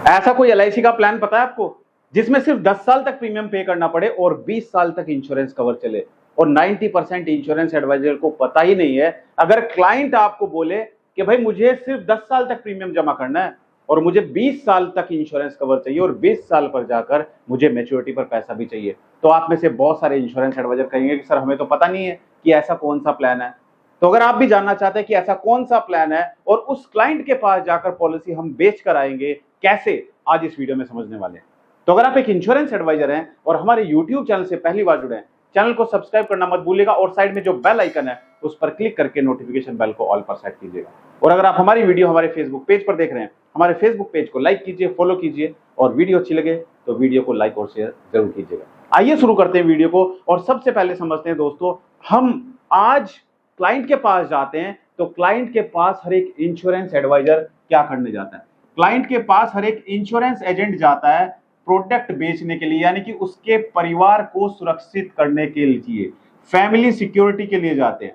ऐसा कोई एलआईसी का प्लान पता है आपको जिसमें सिर्फ 10 साल तक प्रीमियम पे करना पड़े और 20 साल तक इंश्योरेंस कवर चले? और 90% इंश्योरेंस एडवाइजर को पता ही नहीं है। अगर क्लाइंट आपको बोले कि भाई मुझे सिर्फ 10 साल तक प्रीमियम जमा करना है और मुझे 20 साल तक इंश्योरेंस कवर चाहिए और 20 साल पर जाकर मुझे मैच्योरिटी पर पैसा भी चाहिए, तो आप में से बहुत सारे इंश्योरेंस एडवाइजर कहेंगे कि सर हमें तो पता नहीं है कि ऐसा कौन सा प्लान है। तो अगर आप भी जानना चाहते हैं कि ऐसा कौन सा प्लान है और उस क्लाइंट के पास जाकर पॉलिसी हम बेच कर आएंगे कैसे, आज इस वीडियो में समझने वाले हैं। तो अगर आप एक इंश्योरेंस एडवाइजर हैं और हमारे यूट्यूब चैनल से पहली बार जुड़े हैं, चैनल को सब्सक्राइब करना मत भूलिएगा और साइड में जो बेल आइकन है उस पर क्लिक करके नोटिफिकेशन बेल को ऑल पर सेट कीजिएगा। और अगर आप हमारी वीडियो हमारे फेसबुक पेज पर देख रहे हैं, हमारे फेसबुक पेज को लाइक कीजिए, फॉलो कीजिए और वीडियो अच्छी लगे तो वीडियो को लाइक और शेयर जरूर कीजिएगा। आइए शुरू करते हैं वीडियो को और सबसे पहले समझते हैं दोस्तों, हम आज क्लाइंट के पास जाते हैं तो क्लाइंट के पास हर एक इंश्योरेंस एडवाइजर क्या करने जाता है? क्लाइंट के पास हर एक इंश्योरेंस एजेंट जाता है प्रोडक्ट बेचने के लिए, यानी कि उसके परिवार को सुरक्षित करने के लिए, फैमिली सिक्योरिटी के लिए जाते हैं,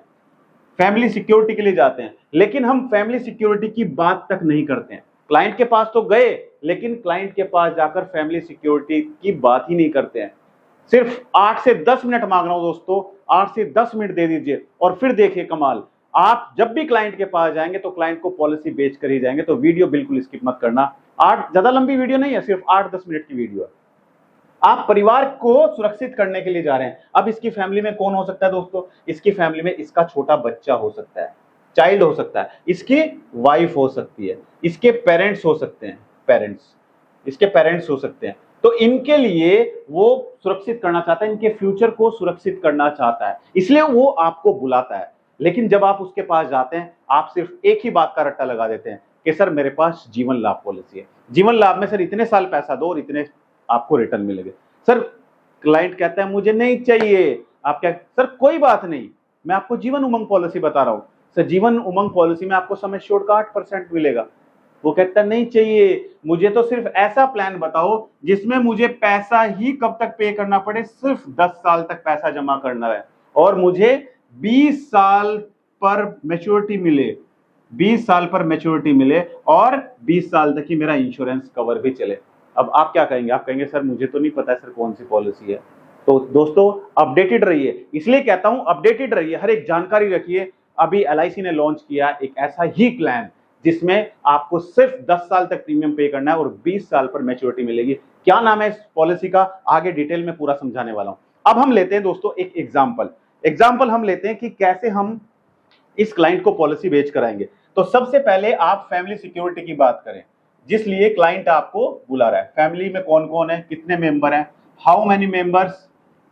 फैमिली सिक्योरिटी के लिए जाते हैं। लेकिन हम फैमिली सिक्योरिटी की बात तक नहीं करते हैं। क्लाइंट के पास तो गए लेकिन क्लाइंट के पास जाकर फैमिली सिक्योरिटी की बात ही नहीं करते हैं। सिर्फ 8 से 10 मिनट मांग रहा हूं दोस्तों, 8 से 10 मिनट दे दीजिए और फिर देखिए कमाल। आप जब भी क्लाइंट के पास जाएंगे तो क्लाइंट को पॉलिसी बेच कर ही जाएंगे, तो वीडियो बिल्कुल स्किप मत करना। ज्यादा लंबी वीडियो नहीं है, सिर्फ 8-10 मिनट की वीडियो है। आप परिवार को सुरक्षित करने के लिए जा रहे हैं। अब इसकी फैमिली में कौन हो सकता है दोस्तों? इसकी फैमिली में इसका छोटा बच्चा हो सकता है, चाइल्ड हो सकता है, इसकी वाइफ हो सकती है, इसके पेरेंट्स हो सकते हैं, इसके पेरेंट्स हो सकते हैं। तो इनके लिए वो सुरक्षित करना चाहता है, इनके फ्यूचर को सुरक्षित करना चाहता है, इसलिए वो आपको बुलाता है। लेकिन जब आप उसके पास जाते हैं, आप सिर्फ एक ही बात का रट्टा लगा देते हैं कि सर मेरे पास जीवन लाभ पॉलिसी है, जीवन लाभ में सर इतने साल पैसा दो और इतने आपको रिटर्न मिलेंगे। सर क्लाइंट कहता है मुझे नहीं चाहिए। आप क्या, सर कोई बात नहीं, मैं आपको जीवन उमंग पॉलिसी बता रहा हूं। सर जीवन उमंग पॉलिसी में आपको सम एश्योर्ड का 8% मिलेगा। वो कहता है नहीं चाहिए, मुझे तो सिर्फ ऐसा प्लान बताओ जिसमें मुझे पैसा ही कब तक पे करना पड़े, सिर्फ 10 साल तक पैसा जमा करना है और मुझे 20 साल पर मैच्योरिटी मिले, 20 साल पर मैच्योरिटी मिले और 20 साल तक ही मेरा इंश्योरेंस कवर भी चले। अब आप क्या कहेंगे? आप कहेंगे सर मुझे तो नहीं पता सर कौन सी पॉलिसी है। तो दोस्तों अपडेटेड रहिए, इसलिए कहता हूं अपडेटेड रहिए, हर एक जानकारी रखिए। अभी एलआईसी ने लॉन्च किया एक ऐसा ही प्लान जिसमें आपको सिर्फ 10 साल तक प्रीमियम पे करना है और 20 साल पर मैच्योरिटी मिलेगी। क्या नाम है इस पॉलिसी का, आगे डिटेल में पूरा समझाने वाला हूं। अब हम लेते हैं दोस्तों एक एग्जाम्पल हम लेते हैं कि कैसे हम इस क्लाइंट को पॉलिसी बेच कराएंगे। तो सबसे पहले आप फैमिली सिक्योरिटी की बात करें जिस लिए क्लाइंट आपको बुला रहा है। फैमिली में कौन कौन है, कितने मेंबर हैं, how many members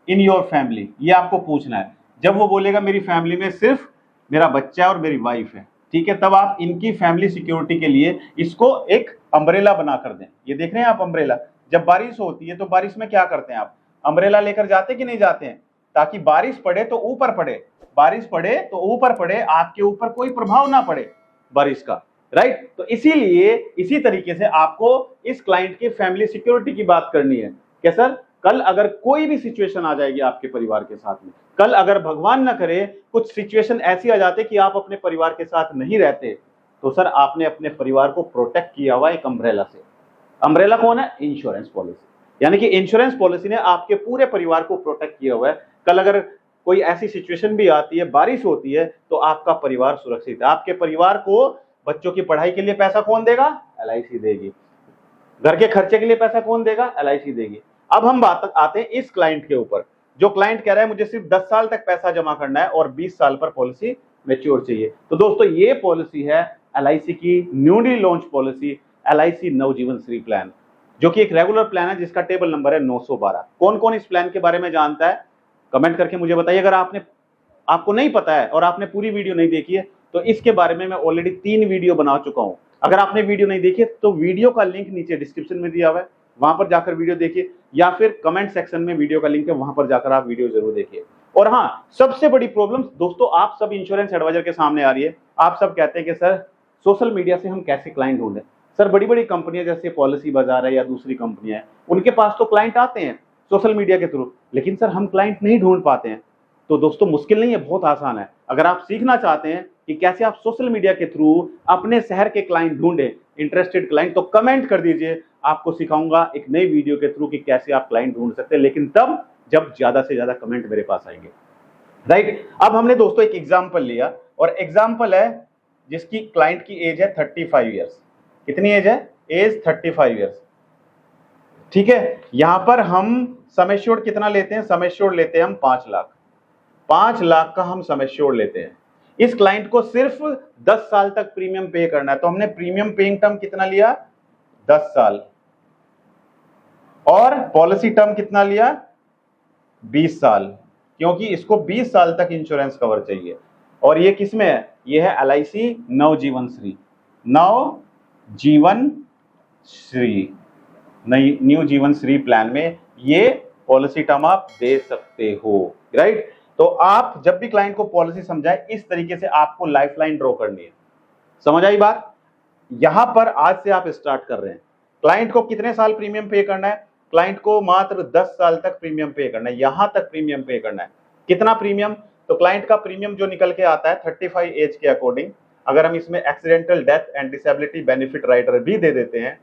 in your family, ये आपको पूछना है। जब वो बोलेगा मेरी फैमिली में सिर्फ मेरा बच्चा और मेरी वाइफ है, ठीक है, तब आप इनकी फैमिली सिक्योरिटी के लिए इसको एक अम्ब्रेला बना कर दें। ये देख रहे हैं आप अम्ब्रेला, जब बारिश होती है तो बारिश में क्या करते हैं आप, अम्ब्रेला लेकर जाते कि नहीं जाते हैं, ताकि बारिश पड़े तो ऊपर पड़े, बारिश पड़े तो ऊपर पड़े, आपके ऊपर कोई प्रभाव ना पड़े बारिश का, राइट। तो इसीलिए इसी तरीके से आपको इस क्लाइंट की फैमिली सिक्योरिटी की बात करनी है कि सर कल अगर कोई भी सिचुएशन आ जाएगी आपके परिवार के साथ में, कल अगर भगवान ना करे कुछ सिचुएशन ऐसी आ जाते कि आप अपने परिवार के साथ नहीं रहते, तो सर आपने अपने परिवार को प्रोटेक्ट किया हुआ एक अम्ब्रेला से। अम्ब्रेला कौन है? Insurance policy. यानी कि इंश्योरेंस पॉलिसी ने आपके पूरे परिवार को प्रोटेक्ट किया हुआ है। कल अगर कोई ऐसी सिचुएशन भी आती है, बारिश होती है, तो आपका परिवार सुरक्षित है। आपके परिवार को बच्चों की पढ़ाई के लिए पैसा कौन देगा? एलआईसी देगी। घर के खर्चे के लिए पैसा कौन देगा? एलआईसी देगी। अब हम बात आते हैं इस क्लाइंट के ऊपर, जो क्लाइंट कह रहा है मुझे सिर्फ 10 साल तक पैसा जमा करना है और 20 साल पर पॉलिसी मैच्योर चाहिए। तो दोस्तों ये पॉलिसी है एलआईसी की न्यूली लॉन्च पॉलिसी, एलआईसी नवजीवन श्री प्लान, जो कि एक रेगुलर प्लान है जिसका टेबल नंबर है 912। कौन कौन इस प्लान के बारे में जानता है कमेंट करके मुझे बताइए। अगर आपको नहीं पता है और आपने पूरी वीडियो नहीं देखी है तो इसके बारे में मैं ऑलरेडी 3 वीडियो बना चुका हूं। अगर आपने वीडियो नहीं देखी तो वीडियो का लिंक नीचे डिस्क्रिप्शन में दिया हुआ है, वहां पर जाकर वीडियो देखिए, या फिर कमेंट सेक्शन में वीडियो का लिंक है, वहां पर जाकर आप वीडियो जरूर देखिए। और हाँ, सबसे बड़ी प्रॉब्लम दोस्तों आप सब इंश्योरेंस एडवाइजर के सामने आ रही है। आप सब कहते हैं कि सर सोशल मीडिया से हम कैसे क्लाइंट ढूंढें। सर बड़ी बड़ी कंपनियां जैसे पॉलिसी बाजार है या दूसरी कंपनियां हैं, उनके पास तो क्लाइंट आते हैं सोशल मीडिया के थ्रू, लेकिन सर हम क्लाइंट नहीं ढूंढ पाते हैं। तो दोस्तों मुश्किल नहीं है, बहुत आसान है। अगर आप सीखना चाहते हैं कि कैसे आप सोशल मीडिया के थ्रू अपने शहर के क्लाइंट ढूंढें, इंटरेस्टेड क्लाइंट, तो कमेंट कर दीजिए। आपको सिखाऊंगा एक नई वीडियो के थ्रू कि कैसे आप क्लाइंट ढूंढ सकते हैं, लेकिन तब जब ज्यादा से ज्यादा कमेंट मेरे पास आएंगे, राइट। अब हमने दोस्तों एक एग्जाम्पल लिया, और एग्जाम्पल है जिसकी क्लाइंट की एज है 35 ईयर्स। कितनी एज है? एज 35 ईयर्स, ठीक है। यहां पर हम सम एश्योर्ड कितना लेते हैं? सम एश्योर्ड लेते हैं हम 5 लाख। 5 लाख का हम सम एश्योर्ड लेते हैं। इस क्लाइंट को सिर्फ 10 साल तक प्रीमियम पे करना है, तो हमने प्रीमियम पेइंग टर्म कितना लिया? 10 साल। और पॉलिसी टर्म कितना लिया? 20 साल, क्योंकि इसको 20 साल तक इंश्योरेंस कवर चाहिए। और ये किसमें है? ये है LIC नवजीवन श्री, नवजीवन श्री, न्यू जीवन श्री प्लान में ये पॉलिसी टर्म आप दे सकते हो, राइट। तो आप जब भी क्लाइंट को पॉलिसी समझाए, इस तरीके से आपको लाइफलाइन ड्रॉ करनी है। समझ आई बात? यहां पर आज से आप स्टार्ट कर रहे हैं। क्लाइंट को कितने साल प्रीमियम पे करना है? क्लाइंट को मात्र 10 साल तक प्रीमियम पे करना है, यहां तक प्रीमियम पे करना है। कितना प्रीमियम? तो क्लाइंट का प्रीमियम जो निकल के आता है 35 एज के अकॉर्डिंग, अगर हम इसमें accidental death and disability benefit rider भी दे देते हैं,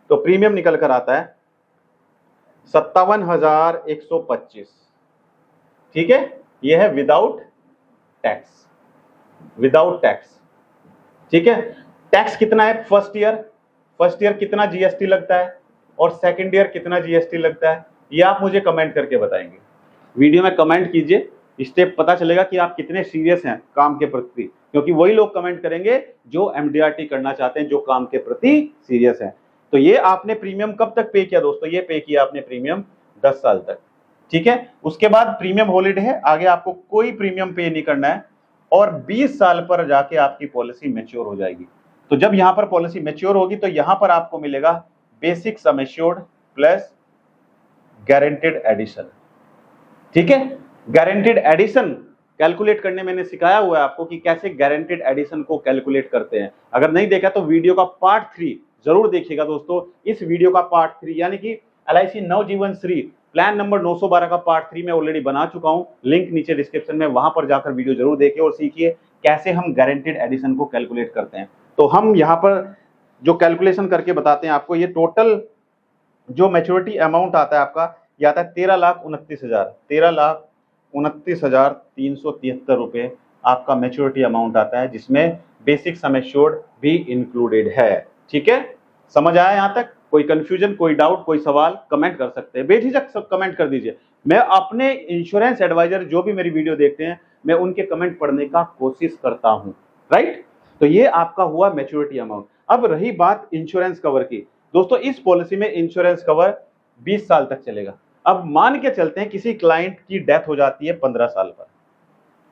तो प्रीमियम निकल कर आता है 57,125, ठीक है। यह है विदाउट टैक्स, विदाउट टैक्स, ठीक है। टैक्स कितना है? फर्स्ट ईयर कितना GST लगता है, और सेकंड ईयर कितना GST लगता है, ये आप मुझे कमेंट करके बताएंगे। वीडियो में कमेंट कीजिए, इससे पता चलेगा कि आप कितने सीरियस हैं काम के प्रति, क्योंकि वही लोग कमेंट करेंगे जो MDRT करना चाहते हैं, जो काम के प्रति सीरियस हैं। तो ये आपने प्रीमियम कब तक पे किया दोस्तों? ये पे किया आपने प्रीमियम 10 साल तक, ठीक है। उसके बाद प्रीमियम हॉलिडे है, आगे आपको कोई प्रीमियम पे नहीं करना है, और 20 साल पर जाके आपकी पॉलिसी मैच्योर हो जाएगी। तो जब यहां पर पॉलिसी मैच्योर होगी, तो यहां पर आपको मिलेगा basic sum assured plus guaranteed addition, ठीक है। गारंटेड एडिशन कैलकुलेट करने मैंने सिखाया हुआ है आपको कि कैसे गारंटेड एडिशन को कैलकुलेट करते हैं। अगर नहीं देखा तो वीडियो का पार्ट 3 जरूर देखिएगा दोस्तों। इस वीडियो का पार्ट 3 यानी कि LIC नवजीवन श्री प्लान नंबर 912 का पार्ट 3 मैं ऑलरेडी बना चुका हूं, लिंक नीचे डिस्क्रिप्शन में, वहां पर जाकर वीडियो जरूर देखिए और सीखिए कैसे हम गारंटेड एडिशन को कैलकुलेट करते हैं। तो हम यहाँ पर जो कैलकुलेशन करके बताते हैं आपको, ये टोटल जो मैच्योरिटी अमाउंट आता है आपका, ये आता है 13,29,373 रुपए आपका मैच्योरिटी अमाउंट आता है, जिसमें बेसिक सम एश्योर्ड भी इंक्लूडेड है, ठीक है। समझ आया यहाँ तक? कोई कंफ्यूजन, कोई डाउट, कोई सवाल कमेंट कर सकते हैं, बेझिझक सब कमेंट कर दीजिए। मैं अपने इंश्योरेंस एडवाइजर जो भी मेरी वीडियो देखते हैं, मैं उनके कमेंट पढ़ने का कोशिश करता हूं, राइट। तो ये आपका हुआ मैच्योरिटी अमाउंट। अब रही बात इंश्योरेंस कवर की, दोस्तों इस पॉलिसी में इंश्योरेंस कवर 20 साल तक चलेगा। अब मान के चलते हैं किसी क्लाइंट की डेथ हो जाती है 15 साल पर,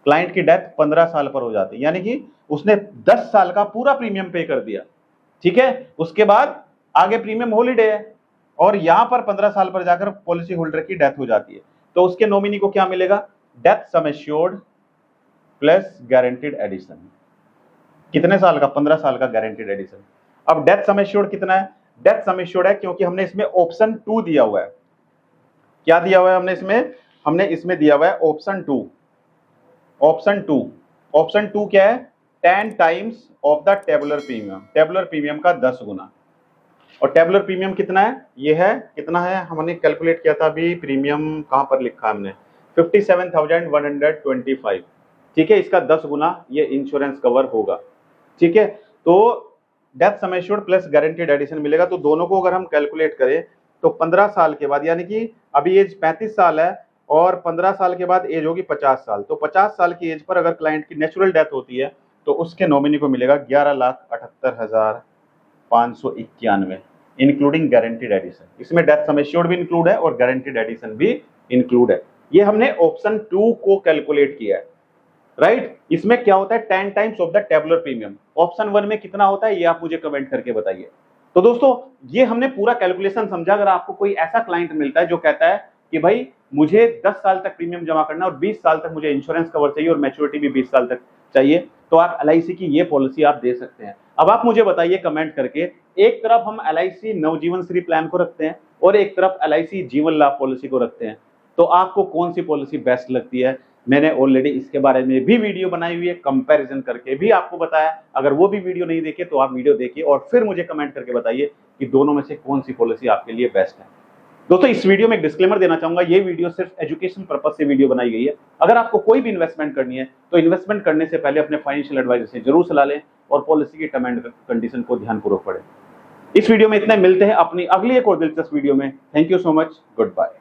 क्लाइंट की डेथ 15 साल पर हो जाती है, यानी कि उसने 10 साल का पूरा प्रीमियम पे कर दिया, ठीक है। उसके बाद आगे प्रीमियम हॉलिडे है, और यहां पर 15 साल पर जाकर पॉलिसी होल्डर की डेथ हो जाती है, तो उसके नॉमिनी को क्या मिलेगा? Death sum assured plus guaranteed addition. कितने साल का? 15 साल का गारंटेड एडिशन। अब डेथ सम एश्योर्ड कितना है? डेथ सम एश्योर्ड है क्योंकि हमने इसमें ऑप्शन 2 दिया हुआ है। क्या दिया हुआ है हमने इसमें? हमने इसमें दिया हुआ है ऑप्शन 2। ऑप्शन 2, ऑप्शन 2 क्या है? 10 times of the tabular premium, tabular premium का 10 गुना। और टेबुलर प्रीमियम कितना है? ये है, कितना है हमने कैलकुलेट किया था अभी, प्रीमियम कहां पर लिखा है हमने? 57,125, ठीक है। इसका 10 गुना ये इंश्योरेंस कवर होगा, ठीक है। तो death sum assured plus guaranteed addition मिलेगा। तो दोनों को अगर हम कैलकुलेट करें तो 15 साल के बाद, यानी कि अभी एज 35 साल है और 15 साल के बाद एज होगी 50 साल, तो 50 साल की एज पर अगर क्लाइंट की नेचुरल डेथ होती है तो उसके नॉमिनी को मिलेगा 11,78,591 इंक्लूडिंग गारंटेड एडिशन। इसमें डेथ सम एश्योर्ड भी इंक्लूड है और गारंटेड एडिशन भी इंक्लूड है। ये हमने ऑप्शन 2 को कैलकुलेट किया है, राइट। इसमें क्या होता है? 10 times of the tabular premium. Option 1 में कितना होता है ये आप मुझे कमेंट करके बताइए। तो दोस्तों ये हमने पूरा कैलकुलेशन समझा। अगर आपको कोई ऐसा क्लाइंट मिलता है जो कहता है कि भाई मुझे 10 साल तक प्रीमियम जमा करना और 20 साल तक मुझे इंश्योरेंस कवर चाहिए और मैच्योरिटी भी 20 साल तक चाहिए, तो आप LIC की ये पॉलिसी आप दे सकते हैं। अब आप मुझे बताइए कमेंट करके, एक तरफ हम LIC नवजीवन श्री प्लान को रखते हैं और एक तरफ LIC जीवन लाभ पॉलिसी को रखते हैं, तो आपको कौन सी पॉलिसी बेस्ट लगती है? मैंने ऑलरेडी इसके बारे में भी वीडियो बनाई हुई है, कंपैरिजन करके भी आपको बताया। अगर वो भी वीडियो नहीं देखे तो आप वीडियो देखिए और फिर मुझे कमेंट करके बताइए कि दोनों में से कौन सी पॉलिसी आपके लिए बेस्ट है। दोस्तों इस वीडियो में एक डिस्क्लेमर देना चाहूंगा, ये वीडियो सिर्फ एजुकेशन पर्पस से वीडियो बनाई गई है। अगर आपको कोई भी इन्वेस्टमेंट करनी है तो इन्वेस्टमेंट करने से पहले अपने फाइनेंशियल एडवाइजर से जरूर सलाह लें और पॉलिसी की टर्म एंड कंडीशन को ध्यानपूर्वक पढ़ें। इस वीडियो में इतना, मिलते हैं अपनी अगली एक और दिलचस्प वीडियो में। Thank you so much, good bye.